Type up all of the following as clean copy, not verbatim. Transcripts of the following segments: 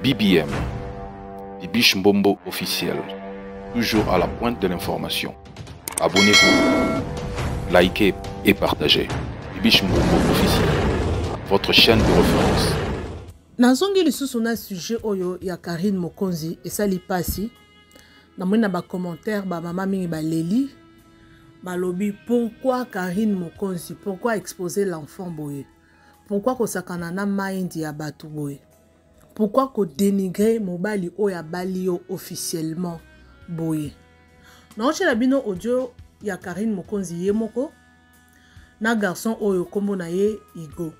BBM, Bibiche Mbombo officiel, toujours à la pointe de l'information. Abonnez-vous, likez et partagez. Bibiche Mbombo officiel, votre chaîne de référence. Nazongi lisusu na sujet oyo ya Karine Mokonzi esali pasi. Na mona ba commentaire ba mama mingi ba leli. Balobi pourquoi Karine Mokonzi, pourquoi exposer l'enfant boye? Pourquoi ko sakana na mind ya batu boye? Pourquoi ko dénigrer mobali oya bali yo officiellement boye? Na ochela bino audio ya Karine Mokonzi ye moko na garçon oyo kombo na ye Igo.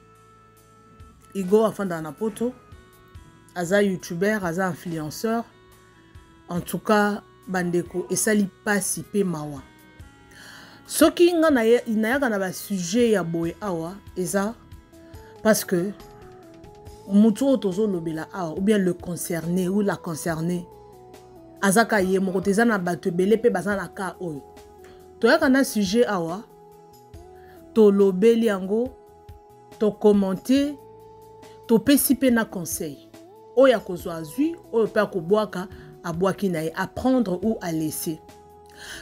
Igo afanda na poto, aza youtuber, aza influenceur. En tout cas, bandeko esali pasi pe mawa. Soki nga na yaka na ba sujet ya boye awa eza parce que mutu otozo lobela awa ou bien le concerné ou la concernée azaka ye moko teza na bato ebele pe baza na ka oyo. To yaka na sujet awa to lobeli yango to commenter to pesi pe na conseil oya kozwa azui oyo pe akobwaka abwaki na ye, à prendre ou à laisser.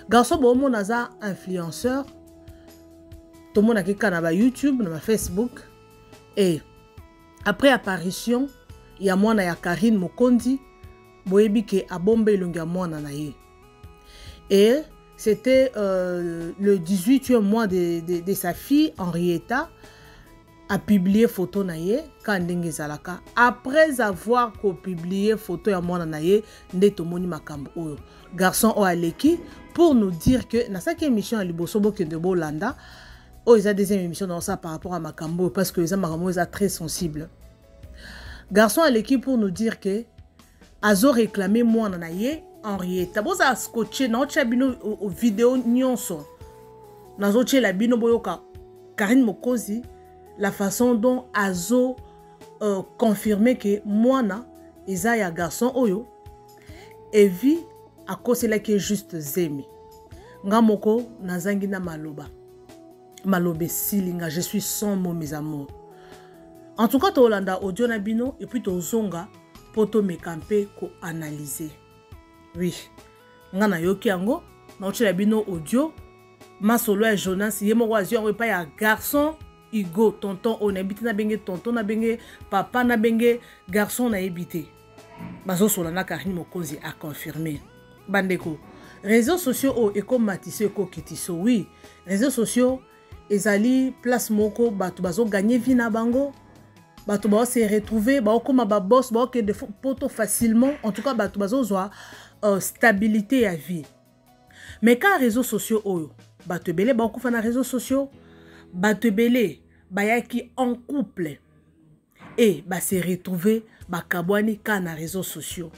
Garçon bomo naza influenceur to mona kika na ba YouTube na ba Facebook et après apparition ya mwana ya Karine Mokonzi boyebi ke abombe elongi ya mwana na ye. Et c'était le 18e mois de sa fille Henrietta a publié photo na ye kandenge zalaka. Après avoir publié photo ya mwana na ye nde tomoni makambo oyo. Garçon o aleki pour nous dire que na cette émission à liboso bokende bolanda o eza deuxième émission dans ça par rapport à makambo parce que eza makambo eza très sensible. Garçon aleki pour nous dire que azo réclamer mwana na ye Henrietta. Boza scotché na ocha bino o vidéo nyonso. Nazo la bino boyoka Karine Mokonzi la façon dont azo confirmé que mwana eza ya garçon oyo evi akosela ke juste zemi ngamoko nazangi na maloba malobe silinga je suis sans mots mes amours. En tout cas to Holanda audio na bino et puis to zonga poto mekampe ko analyser. Oui ngana yoki yango na ochela bino audio masolo ya Jonas yemo wazio ngo pa ya garçon Igo, tonton, on habite na benge, tonton na benge, papa na benge, garçon na habité. Bazo solana Karine Mokonzi a confirmé. Bandeko, réseaux sociaux o eko matisse eko kitiso. Oui, réseaux sociaux ezali place moko batu bazo gagner vie na bango. Batu bazo se retrouver, bazo koma ba boss, bazo ke de poto facilement. En tout cas batu bazo zwa stabilité à vie. Mais quand réseaux sociaux o batu belé bazo kufa na réseaux sociaux Batebele bayaki en couple et ba se retrouver ba kabwani ka na réseaux sociaux.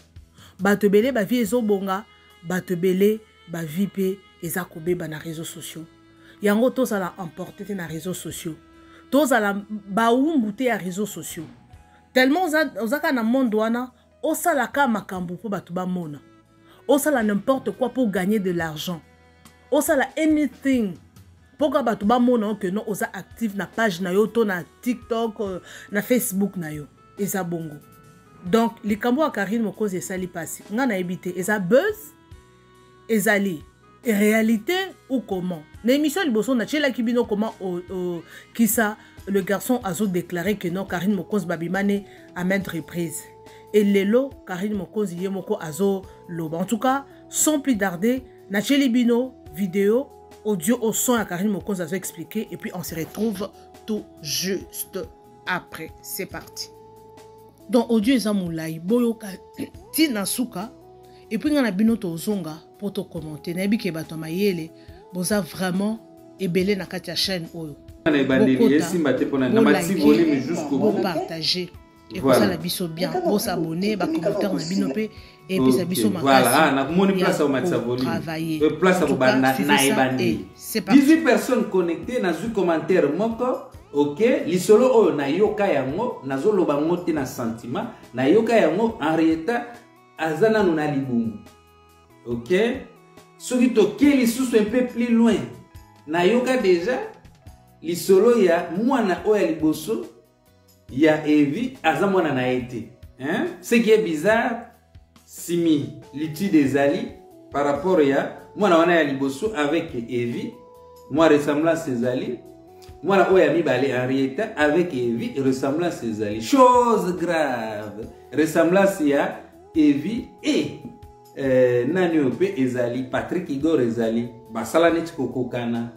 Batebele ba vie ezobonga, batebele ba vie pe ezakobe ba na réseaux sociaux. Yango to ça la emporté na réseaux sociaux. To ça la ba umbuté ya réseaux sociaux. Tellement ozaka na monde wana, osala ka makambo po batu ba mona. Osala n'importe quoi pour gagner de l'argent. Osala anything. Pourquoi batu ba mona que non osa active na page na yo to na TikTok na Facebook na yo eza bongo. Donc les kambo a Karine Mokonzi esali pasi nga na ebité eza buzz ezali réalité ou comment. Na émission liboso na chela kibino comment kisa le garçon azo déclaré que non Karine Mokonzi babimane à maintes reprises. Et lelo Karine Mokonzi yemoko azo loba. En tout cas, sans plus tarder, na cheli bino vidéo audio au son à Karine Mokonzi a expliqué et puis on se retrouve tout juste après. C'est parti. Donc audio est moulai boyoka tina suka et puis on a bino to zonga pour te commenter. Na bike bato mayele boza vraiment ebele na kati ya chaîne oyo. Na bandeli esimba te pona na matsi volume jusqu'au bout. Partager et pour ça la biso bien, bo s'abonner, ba commentaire na bino pe et puis ça biso makasi. Voilà, na moni place au match volume. Place au bana na ebandi. 18 personnes connectées na zu commentaire moko. OK, lisolo oyo na yoka yango nazo loba ngote na sentiment, na yoka yango Henrietta azana na libumu. OK? Soki to keli susu un peu plus loin. Na yoka déjà lisolo ya mwana oya liboso ya Evi aza mwana na été. Hein? Ce qui est bizarre, Simi, l'outil des Ali, par rapport à moi, on a Liboso avec Evie, moi, ressemblance ses Ali, moi, on a mis Balé Henrietta avec Evie, ressemblance ses Ali. Chose grave, ressemblance à Evie et Naniope Ezali, Patrick Igor Ezali, Basalanet Kokokana.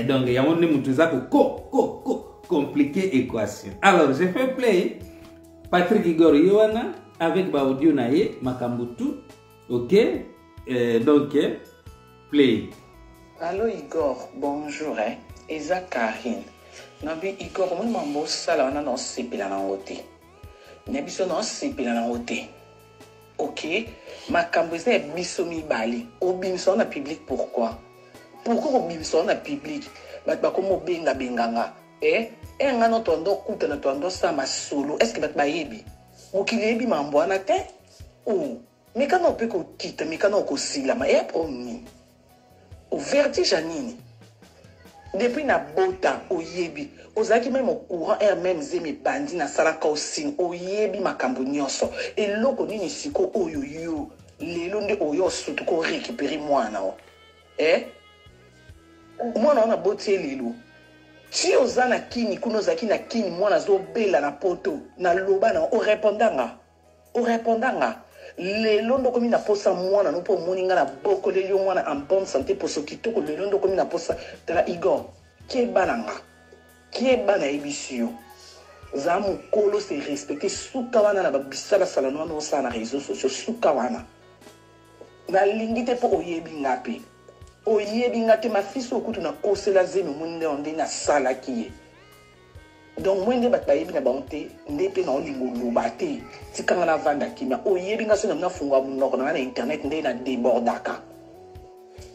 Donc, il y a un compliqué équation. Alors, je fais play Patrick Igor Yohana avec Baudio Naye, Makambutu. Ok? Donc, play. Allô Igor, bonjour. Eza Karine. Nabi Igor, moi, mambo sala wana na sepela na ote. Nebiso na sepela na ote. Ok? Makambo eza biso mibali. Obimso na public pourquoi? Pourquoi obimso na public? Bat comme benga benganga. Nga no tondo kuta na tondo sama solo. Est-ce que bat bayebi? Okilebi mambo ana te? Oh, mais quand on peut qu'on quitte, mais quand on peut sila, mais promis. Au vertige nini. Depuis na bota oyebi, ozaki même au courant même zemi bandi na salaka osin oyebi makambo nyonso. Et loko nini siko oyoyo, lelo nde oyo surtout ko récupérer mwana o. Mwana na boti lelo. Si ozana kini kuno zaki na kini mwana zo bela na poto na loba na o répondanga. O répondanga. Lelo ndo komi na posa mwana no po moninga na boko lelo mwana en bonne santé pour ce qui toko lelo ndo komi na posa tala Igor qui est bananga qui est bana ebisio zamu kolo se respecter suka wana na babisala sala no sa na réseaux sociaux suka wana na lingite po oyebi ngapi oyebi ngate mafiso okutu na kosela zemi munde onde na sala kiye. Donc moi ne bataille na bonté ndepé na olingo lobate tikanga na vanda kimia oyebi nga sona na funga munoko na internet ndé na débordaka.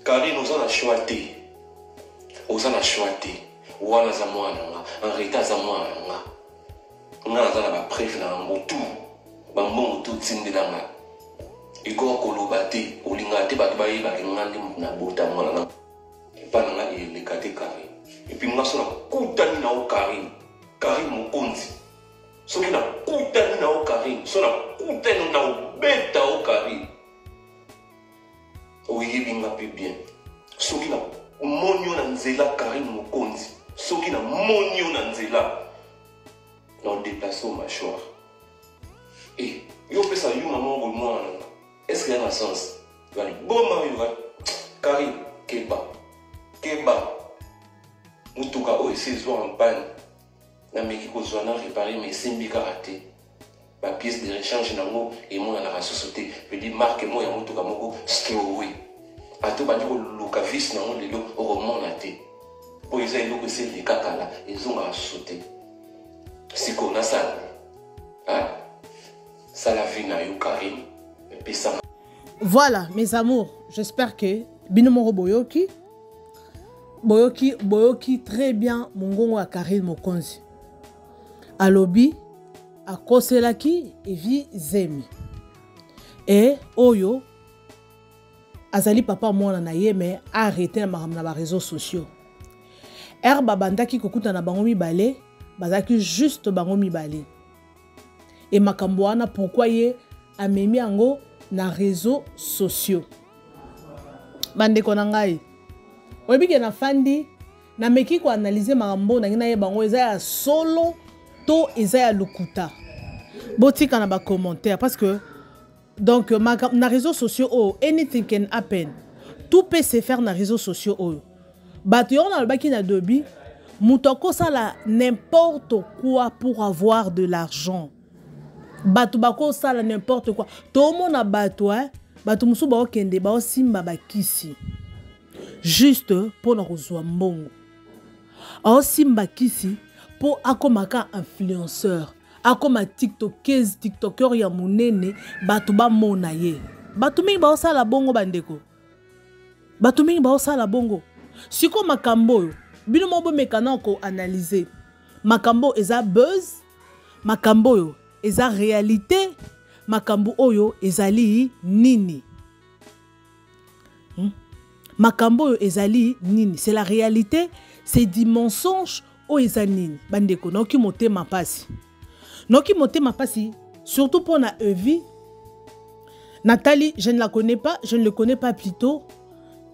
Karine ozana choité. Ozana choité. Wana za mwana nga, Henrietta za mwana nga. Nga za ba préf na ngotu. Ba mbongo tout tindela nga. Iko ko lobate olinga te ba bayi ba ngandi na bota mwana nga. Epana nga elekate Karine. Et puis nga sona kutani na o Karine. Karine Mokonzi. Soki na kutani na o Karine. Sona kutani na o beta o Karine. Oyebi nga pe bien. Soki na monyo na nzela Karine Mokonzi. Soki na monyo na nzela. Na déplacer au mâchoire. Et yo pesa yo maman bo mwana. Est-ce qu'il y a un sens? Va ni bon mari va. Karine keba. Keba. Mutuka o essaie en panne. Na meki ko zwana réparer mes simbi karaté ba pièce de rechange nango et moi na la société je dis marque moi ya moto ka moko stowé ato ba ndiko luka vis nango lelo romona te po isa ndiko c'est les kakala ils ont sauté siko na ça ça la vie na yo Karine et ça. Voilà mes amours, j'espère que binomo boyoki très bien mongongo à Karine Mokonzi. Alobi akoselaki evi zemi et oyo azali papa mwana na ye mais arrêté na makambo na ba réseaux sociaux babandaki kokuta na bango mibale bazaki juste bango mibale et makambo wana pourquoi ye amemi yango na réseaux sociaux bandeko na ngai oyebike na fandi na meki ko analyser makambo na ngina ye bango eza ya solo to eza ya lukuta botika na ba commentaire parce que donc na réseaux sociaux oh anything can happen, tout peut se faire na réseaux sociaux oh bato yo na lobaki na dobi mutoko sala n'importe quoi pour avoir de l'argent bato bako sala n'importe quoi to mona bato bato musu ba okende ba osimba bakisi juste pour na kozwa mbongo osimba kisi pour akomaka influenceur akoma tiktoker ya munene bato ba mona ye bato mingi ba osala bongo bandeko bato mingi ba osala bongo siko makambo bino mo bomekana ko analyser makambo eza buzz makambo yo eza réalité makambo oyo ezali nini makambo oyo ezali nini, c'est la réalité, c'est du mensonge o eza nini bandeko noki motema pasi surtout pour na Evie. Nathalie, je ne la connais pas, je ne le connais pas plutôt.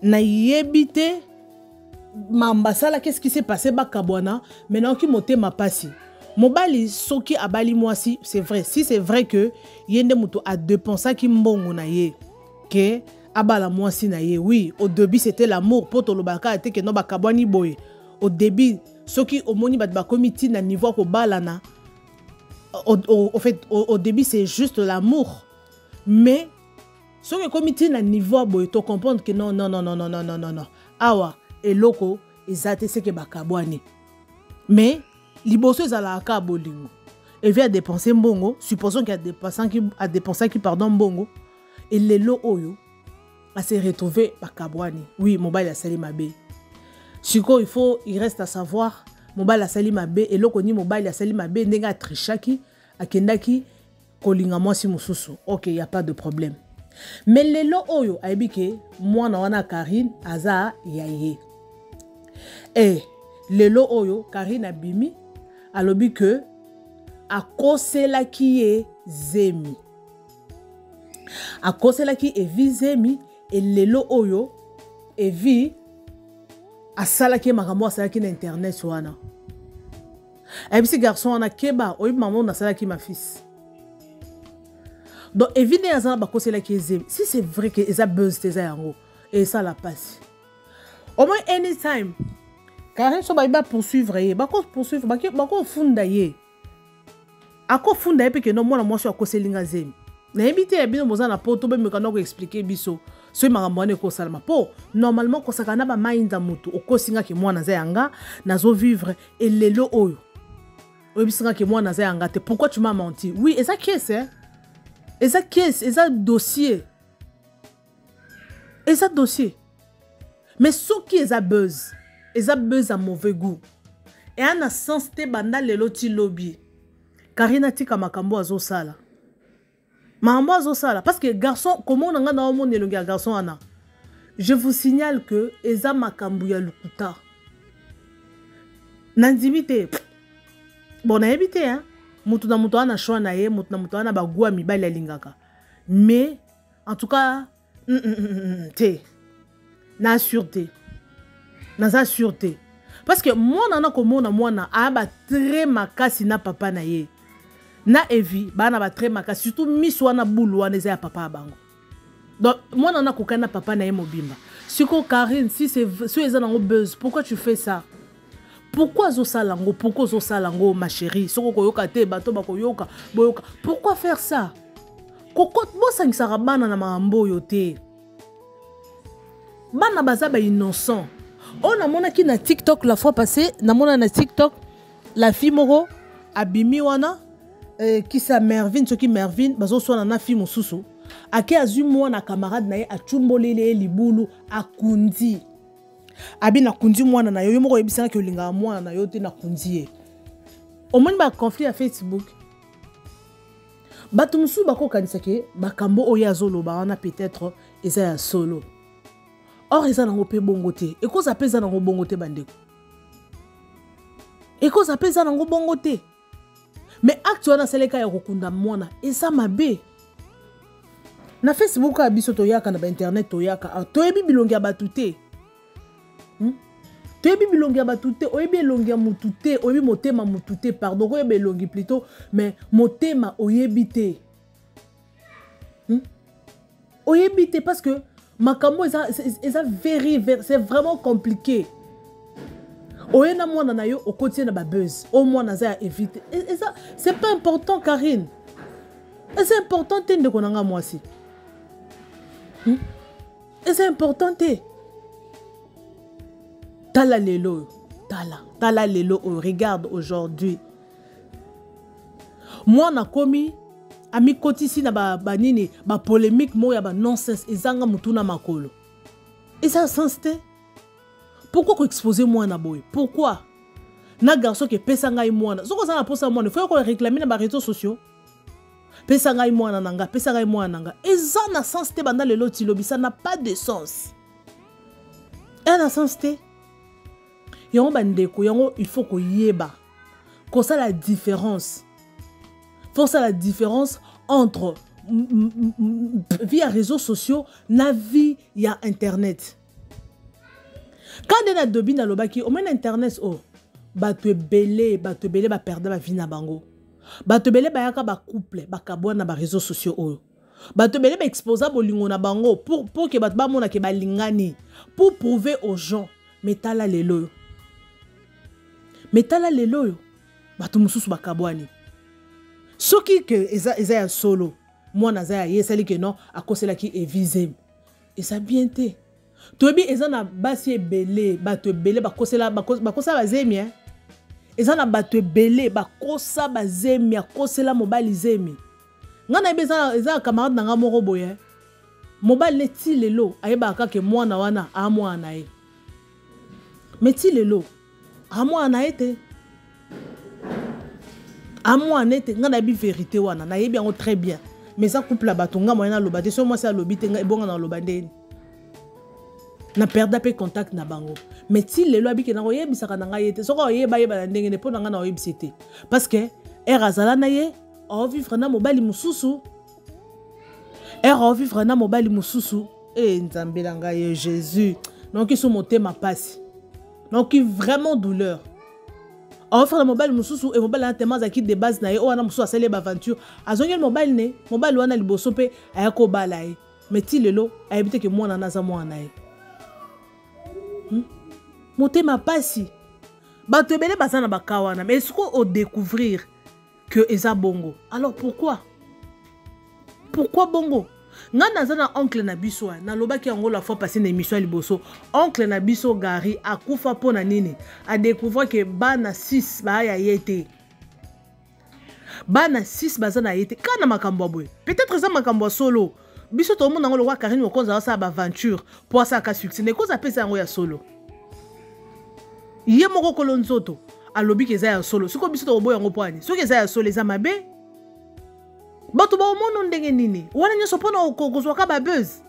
Na yebite mambasala, qu'est-ce qui s'est passé bakabwana, maintenant qui monte ma passi. Mobali soki abali mwasi, c'est vrai. Si c'est vrai que yende muto a dépensé ki mbongo na ye, que abala mwasi na ye, oui, au début c'était l'amour, poto lo baka était que no bakabwani boye. Au début, soki omoni bat bakomiti na niveau ko balana. Au fait, au début c'est juste l'amour. Mais soki komiti na niveau boye, to comprendre que non. Awa et loko ezate c'est que bakabwani. Mais liboso ezalaka bolingo. Et vient dépenser mbongo, supposons qu'il a dépensé pardon mbongo, et lelo oyo a se retrouvé bakabwani. Oui, mobile a sali mabe. Siko il reste à savoir mobile a sali mabe et loko ni mobile a sali mabe ndenga trichaki akendaki kolinga mwasi mususu. OK, il y a pas de problème. Mais lelo oyo aibike mwana wana Karine aza yaye. Et lelo oyo Karine abimi alobi que akosela ki e zemi. Akosela ki Evi zemi et lelo oyo Evi asala ki makambo asala ki na internet wana. Et puis ce garçon wana keba oyi maman na sala ki ma fils. Donc Evi ne azana bakosela ki zemi. Si c'est vrai que eza buzz teza yango et ça la passe. Au moins anytime Karine so ba poursuivre ye, bako poursuivre, bako funda ye. Ako funda ye pe que non mwana mwasi akoselinga zemi. Na ebite ya bino moza na poto be mekana ko expliquer biso. So makambo ane ko salama po normalement ko sakana ba mainda mutu okosinga ke mwana za yanga nazo vivre et lelo oyo. Obisinga ke mwana za yanga te. Pourquoi tu m'as menti? Oui, et ça caisse hein. Et ça caisse, et ça dossier. Et ça dossier. Mais ce qui est ça buzz. Et ça buzz à mauvais goût. Et en a sens te banda lelo ti lobby. Karina tika makambo azo sala. Makambo azo sala. Parce que garçon, comment on a dans le monde le garçon ana. Je vous signale que eza makambo ya lukuta. Nandimite. Bon, na ebite hein. Mutu na mutu ana choix na ye, mutu na mutu ana bagua mibali ya lingaka. Mais en tout cas, te na sûreté. Naza sûreté. Parce que moi nana komona mwana aba très makasi na papa na ye. Na Evi bana ba très makasi surtout miso na bulu wana za papa bango. Donc moi nana kokana papa na ye mobimba. Siko Karine si c'est so eza nango buzz, pourquoi tu fais ça? Pourquoi zo salango? Pourquoi zo salango ma chérie? Soko koyoka te bato bakoyoka boyoka. Pourquoi faire ça? Kokot bo sangisaka bana na mambo yo te. Bana baza ba innocent. On a mona ki na TikTok la fois passée, na mona na TikTok la fille moko abimi wana qui sa Mervin, ce qui Mervin bazo so na fille mosusu. Ake azu mwana camarade na ye achumbolele libulu akundi. Abi na kundi mwana na yo moko yebisanga ke linga mwana na yo te na kundi ye. Au moins ba conflit à Facebook. Bato musu bako kanisa ke bakambo oya zolo ba wana peut-être eza ya solo. Or eza nango pe bongo te. E ko za peza nango bongo te bandeko. E ko za peza nango bongo te. Mais acte wana seleka ya kokunda mwana eza mabe. Na Facebook a biso toyaka na ba internet toyaka. Toyebi bilongi ya batu te. Toyebi bilongi ya batu te. Oyebi elongi ya mutu te. Oyebi motema mutu te. Pardon, oyebi elongi plutôt. Mais motema oyebi te. Oyebi te parce que makambo c'est vraiment compliqué. Oyena mwana na yo okotie na ba buzz. Au moins na za éviter. Et ça c'est pas important Karine. Et c'est important te ndeko nanga mwasi. Et c'est important te. Tala lelo. Tala lelo regarde aujourd'hui. Moi na komi ami kotisi na ba nini ba polémique moya ba nonsense ezanga mutuna makolo. Et ça sens te. Pourquoi ko exposer moi na boy? Pourquoi? Na garçon ke pesa ngai mwana. Soko ça na posa mwana, faut ko réclamer na ba réseaux sociaux. Pesa ngai mwana nanga, pesa ngai mwana nanga. Et ça na sens te banda lelo ti lobi, ça n'a pas de sens. Et na sens te. Yango bandeko, yango il faut ko yeba. Ko ça la différence. force à la différence entre via réseaux sociaux na vie ya internet. Quand on a dobi na lobaki au moins internet oh ba te belé ba perdre ba vie na bango. Ba te belé ba yaka ba couple ba kabwa na ba réseaux sociaux oh. Ba te belé ba exposa bolingo na bango pour que ba mona ke ba lingani pour prouver aux gens metala lelo. Metala lelo ba to mususu ba kabwani. Soki que eza ya solo moi naza ye sali que non a kosela ki evise et ça bien té tobi ezana basi ebele bato ebele bakosela bazemi hein ezana bato ebele bakosa bazemi akosela mobali zemi ngana ebeza eza camarade nanga moko boye mobali neti lelo ayeba kaka mwana wana a mwana ye meti lelo a mwana ete a mwana ete ngana bi vérité wana na yebi yango très bien. Mais ça couple la batonga moyena lobate so moi ça lobite nga ebonga na lobande na perda pe contact na bango mais ti lelo abiki na oyebisaka na ngai ete soko oyeba yeba na ndenge ne po na nga na oyebisete parce que erazala na ye o vivre na mobali mususu o vivre na mobali mususu et nzambe la ngai Jésus donc ils sont montés ma passe donc vraiment douleur. On fait le mobile mususu et mobile tellement zaki de base na ye o ana mususu asele ba aventure azonye le mobile ne mobile wana liboso pe ayako balaye mais ti lelo ayebite ke mwana naza mwana ye motema pasi bato ebele bazana bakawana mais est-ce qu'on découvrir que eza bongo alors pourquoi bongo ngana zana oncle na biso na lobaki yango la fois passé na émission liboso oncle na biso Gary akufa pona nini a découvrir que bana 6 ba ya yete bana 6 bazana yete kana makambo boy peut-être ça makambo solo biso to monde ngolo kwa Karine Mokonzi ça ba aventure pour ça ka succès ne koza pesa yango ya solo ye moko kolonzoto alobi ke za ya solo siko biso to boy yango poani siko za ya solo za mabe bato ba omono ndenge nini wana nyoso pona kozwaka ba buzz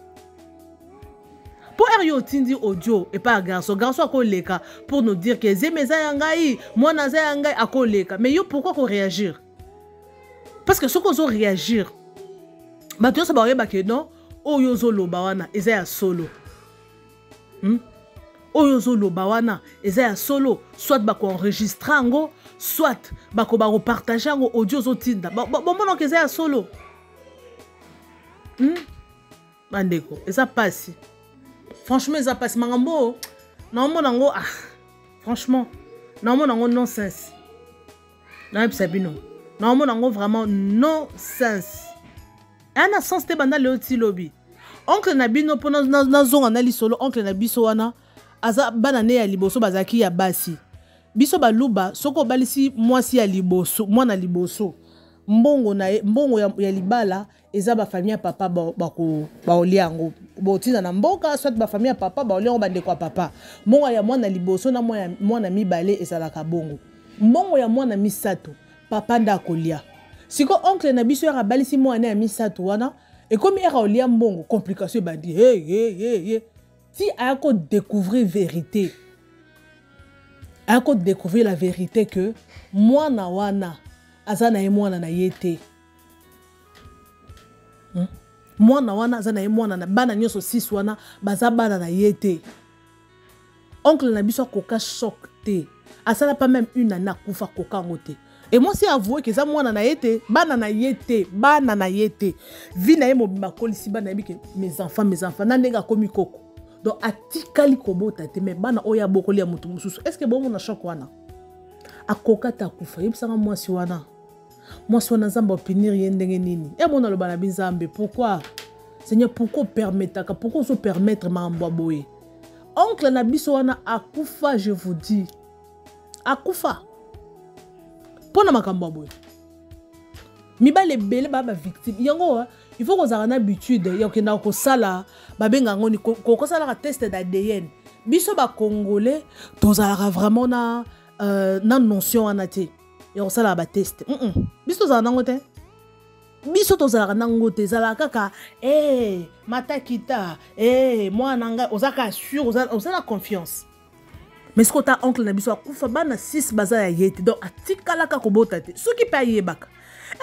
pour Ario tindi audio et pas garçon akoleka pour nous dire que zemeza yangai mwana za yangai akoleka mais yo pourquoi qu'on réagir parce que ce qu'on zo réagir bato yo ba yeba ke non oyo zo loba wana eza ya solo oyo zo loba wana eza ya solo soit ba ko enregistrer ngo soit bako ba repartager ngo audio zo tinda bon que eza ya solo bandeko eza passe franchement eza passe mangambo na mona ngo ah franchement na mona ngo nonsense na sabino na mona ngo vraiment nonsense ana sens te banda le oti lobby oncle na bino pona na zonga na li solo oncle na biso wana aza bana ne ya liboso bazaki ya basi biso baluba soko balisi mwasi ya liboso mwana liboso mbongo ya libala eza ba famille ya papa ba oliango botina na mboka soit ba famille ya papa ba oliango bande kwa papa mbongo ya mwana liboso na mwana mibale ezalaka bongo mbongo ya mwana misato papa nda kolia siko oncle na biso ya balisi mwana ya misato wana et comme era olia mbongo complication bandi hey si ayako découvrir vérité ayako découvrir la vérité que mwana wana azana ye mwana na yete mwana wana azana ye mwana na bana nyoso 6 wana baza bana na yete oncle na biso koka choc te asala pas même une année kufa koka ngote et moi si avouer que ça mwana na yete bana na yete vi na ye mobimba kolisi bana bike mes enfants na ndenga komi koko donc atikali kobota te mais bana oya bokoli ya mutu mususu est-ce que bon na choc wana akoka ta kufa yebisanga mwasi wana nzamba opinir yendenge nini e mona lo bana binzambe pourquoi Seigneur pourquoi se permettre mambo boye oncle na biso wana akufa je vous dis akufa pona makambo boye mibale bele baba victime yango il faut qu'on ait une habitude ya kenda ko sala babenga ngoni ko sala ka test d'ADN biso ba congolais tozala vraiment na notion anate ya ko sala ba test biso tozala nango te biso tozala nango te zala kaka matakita mwana nga ozaka sûr ozala confiance mais ce que ta oncle na biso akufa bana 6 baza ya yete donc atikala ka ko bota te soki pa yebaka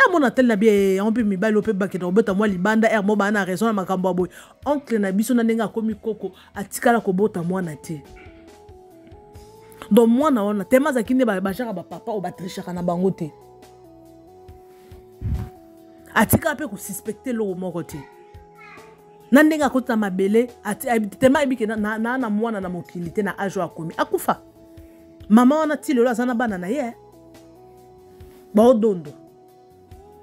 Mon tel na bien on peut mi balo pe bakena obeta moi libanda mo ba na raison na makambo boy oncle na biso na nenga komi koko atikala ko bota mwana te donc mwana ona tema za kinde ba jara ba papa o ba trichaka na bango te atika pe ko suspecter lo moko te na ndenga kota mabele tema ebike na mwana na mokili te na ajo akomi akufa mama wana ti lelo azana bana na ye ba odondo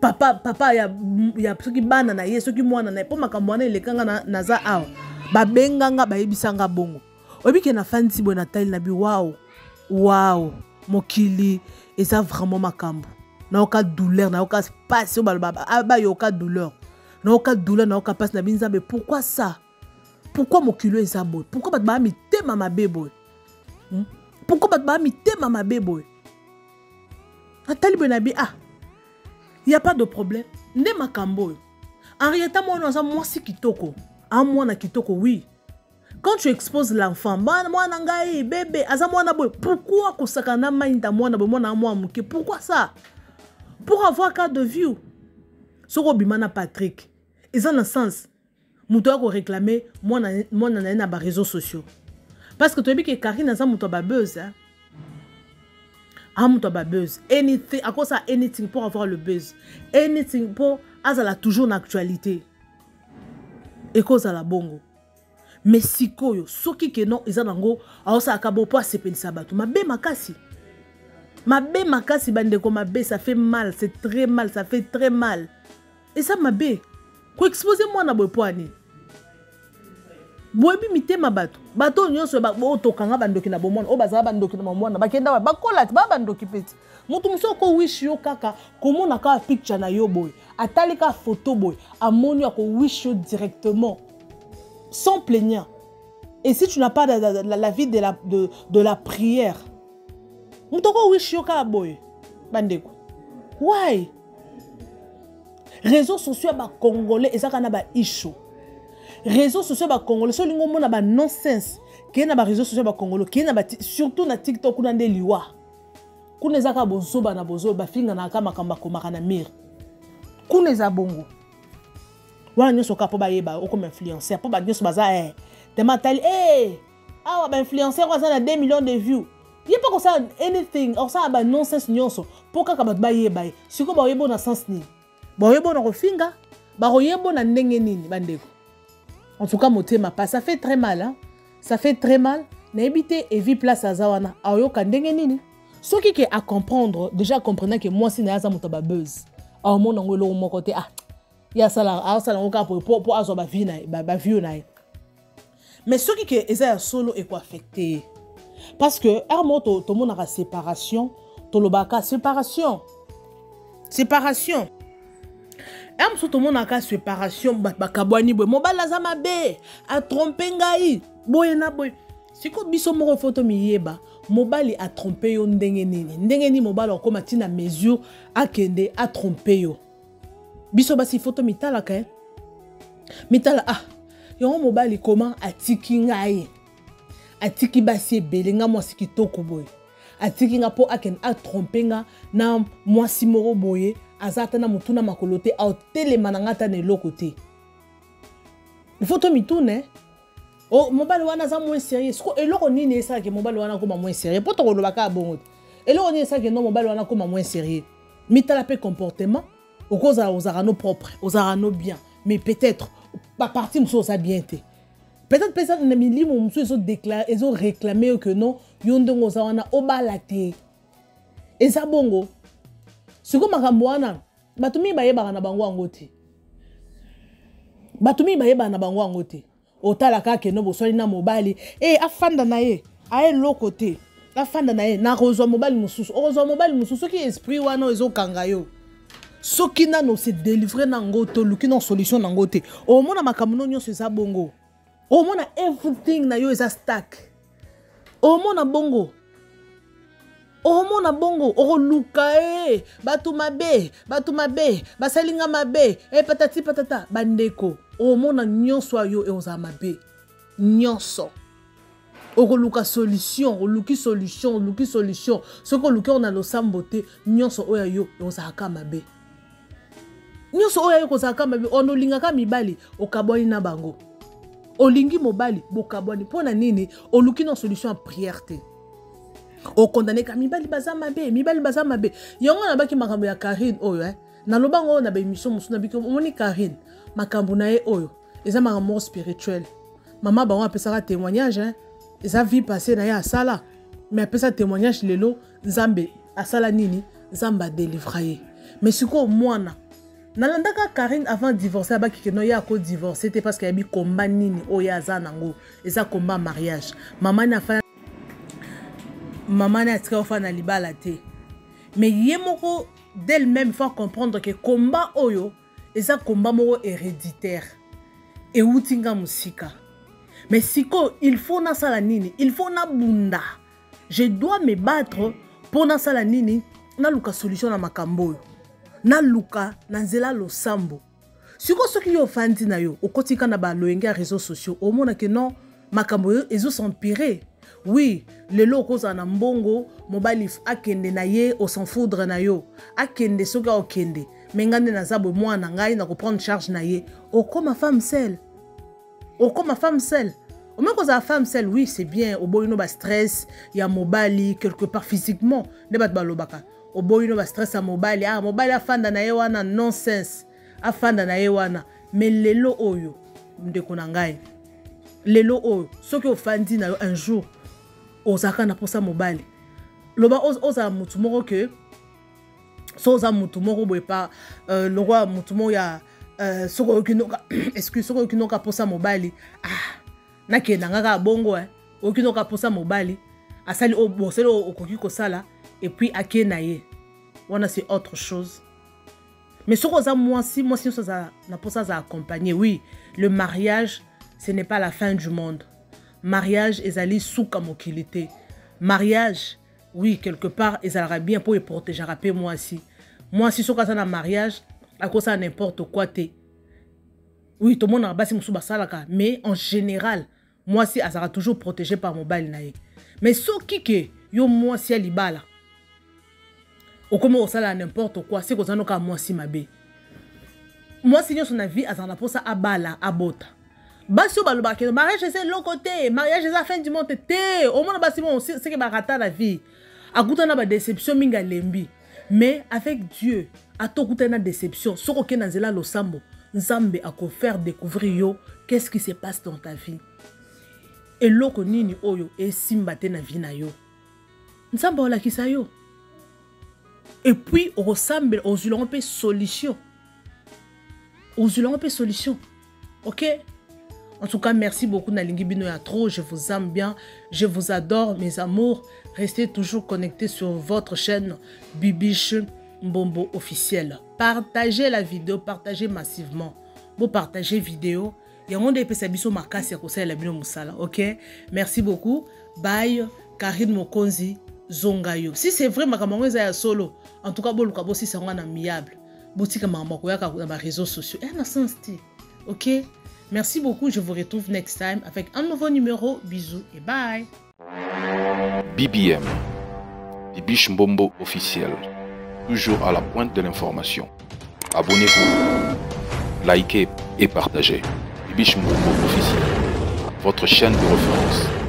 papa ya soki bana na ye soki mwana na ye po makambo wana elekanga na za awa babenganga bayebisanga bongo obike na fanti bo na tali na bi wow mokili eza vraiment makambo na oka douleur na oka passe ba yoka douleur na oka douleur na oka passe na binzambe pourquoi ça pourquoi mokili eza boy pourquoi bat ba mitema mabe boy pourquoi bat ba mitema mabe boy atali bo na bi il n'y a pas de problème. Nde makambo. En réalité, moi si kitoko. En moi na kitoko, oui. Quand tu exposes l'enfant, moi nangai bébé, aza moi na boy. Pourquoi kosakana mainda moi na boy moi na moi muke? Pourquoi ça? Pour avoir cas de vue. Soko bimana Patrick. Ils ont le sens. Mouto ko réclamer moi na ba réseaux sociaux. Parce que tu as vu que Karine a ça mouto ba buzz hein. Amouto ba buzz. Anything, à cause ça anything pour avoir le buzz. Anything pour azala toujours l'actualité. Et cause à la bongo. Mais si koyo, soki ke non, ils anango, a osa akabo po asepeli sabatu. Ma be makasi. Ma be makasi bandeko ma be, ça fait mal, c'est très mal, ça fait très mal. Et ça ma be. Ko exposer moi na boy poani. Boyebi mitema bato bato nyonso ba otokanga bandoki na bomwana o bazala bandoki na bomwana bakenda bakola ba bandoki peti mutu musoko wish yo kaka komona ka picture na yo boy atali ka photo boy amoni ko wish yo directement sans plaignant. Et si tu n'as pas la vie de la prière mutu ko wish yo ka boy bandeko why réseaux sociaux ba congolais ezaka na ba issue réseaux sociaux ba congolais so lingo mona ba nonsense ke na ba réseaux sociaux ba congolais ke na ba surtout na TikTok kuna nde liwa kuna ezaka bozoba na bozoba finga na kama kamba komaka na mire kuna eza bongo wana nyoso ka po ba yeba o comme influenceur po ba nyoso baza tematali awa ba influenceur kwa na 2 millions de views yé pas comme ça anything or ça ba nonsense nyoso po kaka ba yeba siko ba yebo na sens ni ba yebo na kofinga ba yebo na ndenge nini bandeko. En tout cas, motema pas. Ça fait très mal, hein. Ça fait très mal. N'habitez et vie place à Zawana. Ayo kandenge nini. Ce qui est à comprendre, déjà comprenant que moi si naza motaba buzz. Ah mon ngolo mon côté ya sala ngoka pour azo ba vie na ba vie na. Mais ce qui est eza solo et quoi affecté. Parce que armoto to mon na séparation, to lobaka séparation. Am so to mona ka séparation bakabwani boy mobala za mabe a tromper ngai boy na boy siko biso moko photo miyeba mobali a tromper yo ndenge nini mobala ko matina mesure akende a tromper yo biso basi photo mitala ka mitala yo mobali comment atiki ngai atiki basi belenga mo sikitoko boy atiki nga po akende a tromper nga na mwasi moko boye azata na mutuna makolote au telemana ngata ne lokote. Il faut to mitune. Oh mobile wana za moins sérieux. Sko eloko nini esa ke mobile wana koma moins sérieux. Poto ko lobaka bongo. Eloko nini esa ke non mobile wana koma moins sérieux. Mitala pe comportement au cause aux arano propre, aux arano bien. Mais peut-être pas partie nous ça bien té. Peut-être na mili mo musu eso déclarer, eso réclamer que non yondongo za wana obalate. Eza bongo. Siko makambo wana batumi bayeba na bango angote. Batumi bayeba na bango angote. Otala kake no bosoli na mobali afanda na ye aye lokote afanda na ye na rozwa mobali mususu rozwa mobali mususu ki esprit wana ezokanga yo soki nano se délivrer na ngoto luki na solution na ngote o mona makambo no nyonso eza bongo o mona everything na yo eza stack o mona bongo oro luka batu mabe basalinga mabe patati patata bandeko o mona nyonso ayo oza mabe nyonso oro luka solution oluki solution soko luki on a lo sambote nyonso oya yo oza aka mabe nyonso oyo ayi kozalaka mabe onolingaka mibali okabwani na bango olingi mobali bokabwani mpo na nini oluki na solution ya prière te okondamneka mibali baza mabe yango nabaki makambo ya Karine oyo nalobango oyo na baémission mosusu nabiki omoni Karine makambo na ye oyo eza makambo spirituel mama bango apesaka témoignage eza vie passée na ye asala mais apesa témoignage lelo nzambe asala nini nzambe adelivra ye mais sikoyo mwana nalandaka Karine avant divorcer abaki ke no ya ko divorcer te parce que yabi combat nini oyo aza nango eza combat mariage mama na atika ofa na libala te mais ye moko d'elle-même faut comprendre que combat oyo eza combat moko héréditaire et utinga musika mais siko il faut na sala nini il faut na bunda je dois me battre pour na sala nini na luka solution na makambo na luka na nzela losambo siko soki yo fandi na yo okotika na ba loyenga réseaux sociaux au mona que non makambo yo ezo s'empirer oui lelo koza na mbongo mobali akende na ye au s'en foudre na yo akende soki okende mengande na zabo mwana ngai na ko prendre charge na ye okoma femme seule au moins que la femme seule oui c'est bien au boy no ba stress ya mobali quelque part physiquement ne bat balobaka au boy no ba stress à mobali mobali afanda na ye wana nonsense afanda na ye wana mais lelo oyo ndeko na ngai lelo oyo soki ofandi na yo un jour ozaka na posa mobali loba oza mutu moko ke so oza mutu moko boye pa le roi mutu moko ya soko okinoka excuse soko okinoka posa mobali nakenda ngaka bongo okinoka posa mobali asali oboseli okoki kosala et puis akena ye wana c'est autre chose mais soko oza mwasi so za na posa za accompagner oui le mariage ce n'est pas la fin du monde mariage ezali suka mokilité mariage oui quelque part ezalaka bien pour protéger rapé mwasi soko aza na mariage à cause de n'importe quoi te oui tout le monde a basi musu basalaka mais en général moi si azara toujours protégé par mobile nae mais soki ke yo moi si alibala okoma osala n'importe quoi c'est que zanoka moi si mabe moi si nyo son vie azana posa abala abota basi o baloba ke mariage c'est l'autre côté mariage c'est la fin du monde te au moins basi bon c'est que ba rata la vie akuta na ba déception minga lembi mais avec Dieu à tout coup une déception soko ke na nzela losambo nzambe ako faire découvrir yo qu'est-ce qui se passe dans ta vie et loko nini oyo esimba te na vie na yo nzambe olakisa yo et puis on ressemble aux ulompe solution ok. En tout cas, merci beaucoup Nalingi Bino ya trop. Je vous aime bien. Je vous adore, mes amours. Restez toujours connectés sur votre chaîne Bibiche Mbombo officiel. Partagez la vidéo, partagez massivement. Vous partagez vidéo. Il y a un monde qui peut makasi à la bino musala. Ok? Merci beaucoup. Bye. Karine Mokonzi Zongayo. Si c'est vrai, ma camarade solo. En tout cas, bon, le si c'est un amiable. Boutique maman koyaka dans les réseaux sociaux. Un sens ok? Merci beaucoup, je vous retrouve next time avec un nouveau numéro. Bisous et bye. BBM, Bibiche Mbombo officiel, toujours à la pointe de l'information. Abonnez-vous, likez et partagez. Bibiche Mbombo officiel, votre chaîne de référence.